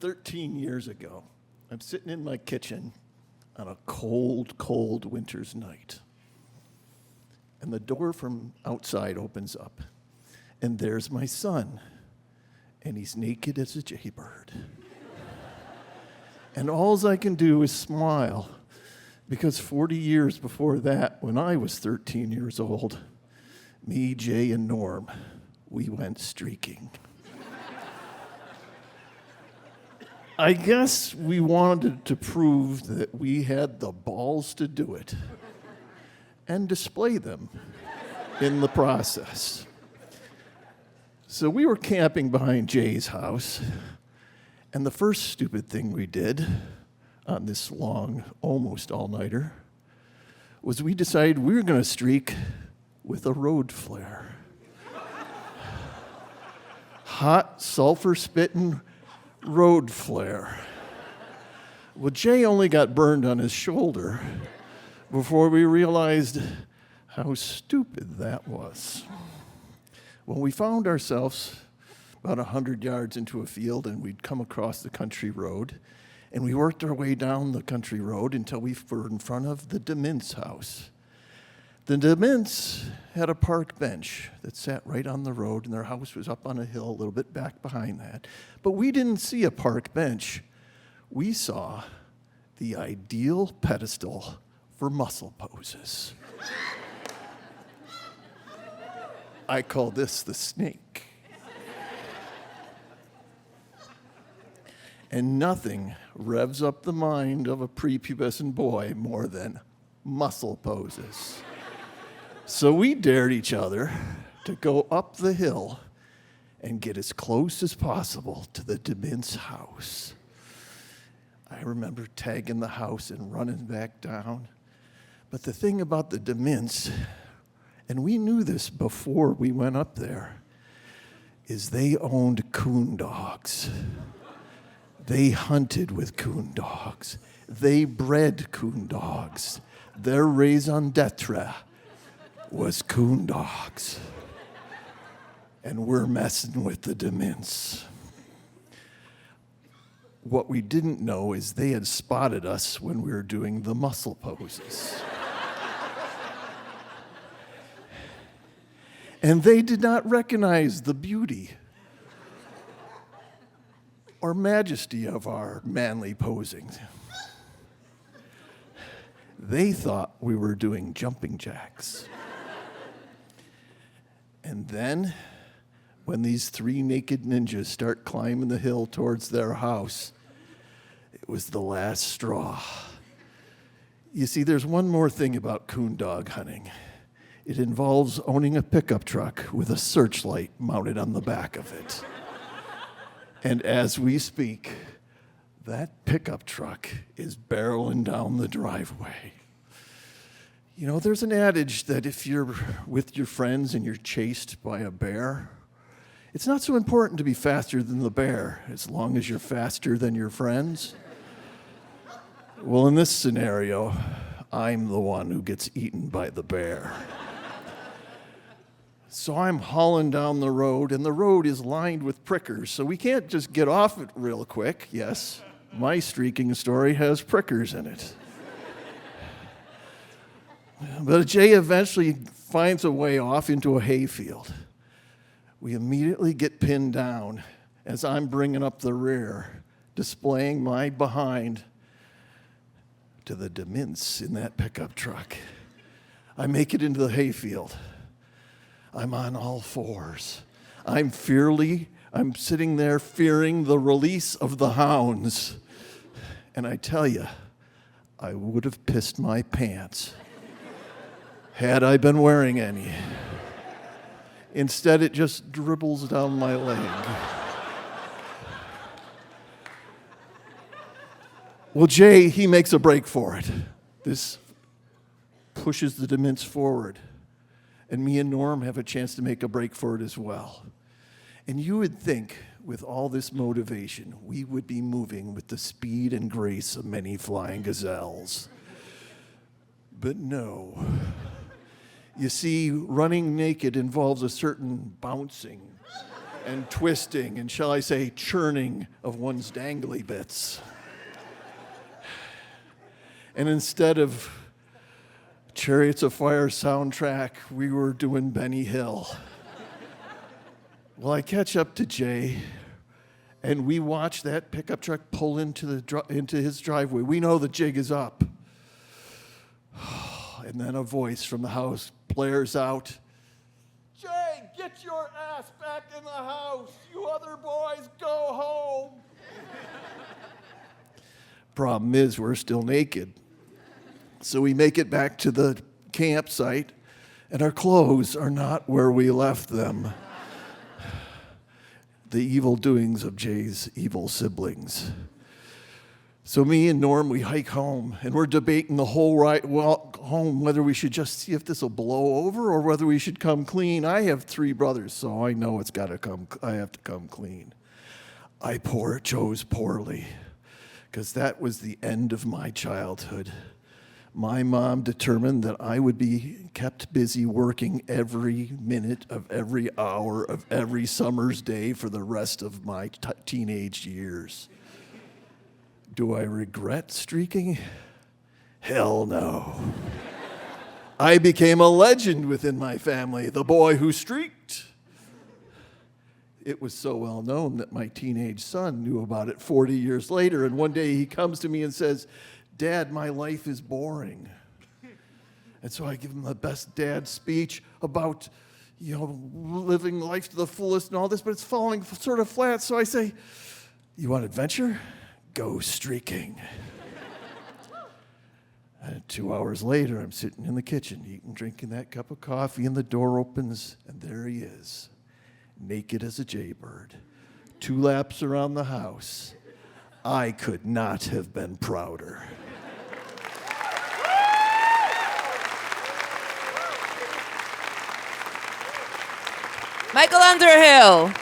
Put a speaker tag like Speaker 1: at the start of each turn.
Speaker 1: 13 years ago, I'm sitting in my kitchen on a cold, cold winter's night. And the door from outside opens up. And there's my son. And he's naked as a jaybird. And all I can do is smile. Because 40 years before that, when I was 13 years old, me, Jay, and Norm, we went streaking. I guess we wanted to prove that we had the balls to do it and display them in the process. So we were camping behind Jay's house, and the first stupid thing we did on this long, almost all-nighter, was we decided we were going to streak with a road flare. Hot, sulfur-spitting road flare. Well, Jay only got burned on his shoulder before we realized how stupid that was. When we found ourselves about 100 yards into a field and we'd come across the country road, and we worked our way down the country road until we were in front of the DeMint's house. The DeMint's had a park bench that sat right on the road, and their house was up on a hill a little bit back behind that. But we didn't see a park bench. We saw the ideal pedestal for muscle poses. I call this the snake. And nothing revs up the mind of a prepubescent boy more than muscle poses. So we dared each other to go up the hill and get as close as possible to the DeMint's house. I remember tagging the house and running back down. But the thing about the DeMint's, and we knew this before we went up there, is they owned coon dogs. They hunted with coon dogs. They bred coon dogs. Their raison d'etre was coon dogs. And we're messing with the DeMint's. What we didn't know is they had spotted us when we were doing the muscle poses. And they did not recognize the beauty or majesty of our manly posing. They thought we were doing jumping jacks. And then, when these three naked ninjas start climbing the hill towards their house, it was the last straw. You see, there's one more thing about coon dog hunting. It involves owning a pickup truck with a searchlight mounted on the back of it. And as we speak, that pickup truck is barreling down the driveway. You know, there's an adage that if you're with your friends and you're chased by a bear, it's not so important to be faster than the bear, as long as you're faster than your friends. Well, in this scenario, I'm the one who gets eaten by the bear. So I'm hauling down the road, and the road is lined with prickers, so we can't just get off it real quick. Yes, my streaking story has prickers in it. But Jay eventually finds a way off into a hayfield. We immediately get pinned down as I'm bringing up the rear, displaying my behind to the DeMint's in that pickup truck. I make it into the hayfield. I'm on all fours. I'm sitting there fearing the release of the hounds. And I tell you, I would have pissed my pants had I been wearing any. Instead, it just dribbles down my leg. Well, Jay, he makes a break for it. This pushes the DeMint's forward. And me and Norm have a chance to make a break for it as well. And you would think, with all this motivation, we would be moving with the speed and grace of many flying gazelles. But no. You see, running naked involves a certain bouncing and twisting and, shall I say, churning of one's dangly bits. And instead of Chariots of Fire soundtrack, we were doing Benny Hill. Well, I catch up to Jay, and we watch that pickup truck pull into his driveway. We know the jig is up. And then a voice from the house blares out, "Jay, get your ass back in the house. You other boys, go home." Problem is, we're still naked. So we make it back to the campsite, and our clothes are not where we left them. The evil doings of Jay's evil siblings. So me and Norm, we hike home, and we're debating the whole ride home whether we should just see if this will blow over or whether we should come clean. I have 3 brothers, so I know I have to come clean. I chose poorly, because that was the end of my childhood. My mom determined that I would be kept busy working every minute of every hour of every summer's day for the rest of my teenage years. Do I regret streaking? Hell no. I became a legend within my family, the boy who streaked. It was so well known that my teenage son knew about it 40 years later, and one day he comes to me and says, "Dad, my life is boring." And so I give him the best dad speech about, living life to the fullest and all this, but it's falling sort of flat. So I say, "You want adventure? Go streaking." And 2 hours later, I'm sitting in the kitchen, eating, drinking that cup of coffee, and the door opens, and there he is, naked as a jaybird, 2 laps around the house. I could not have been prouder.
Speaker 2: Michael Underhill.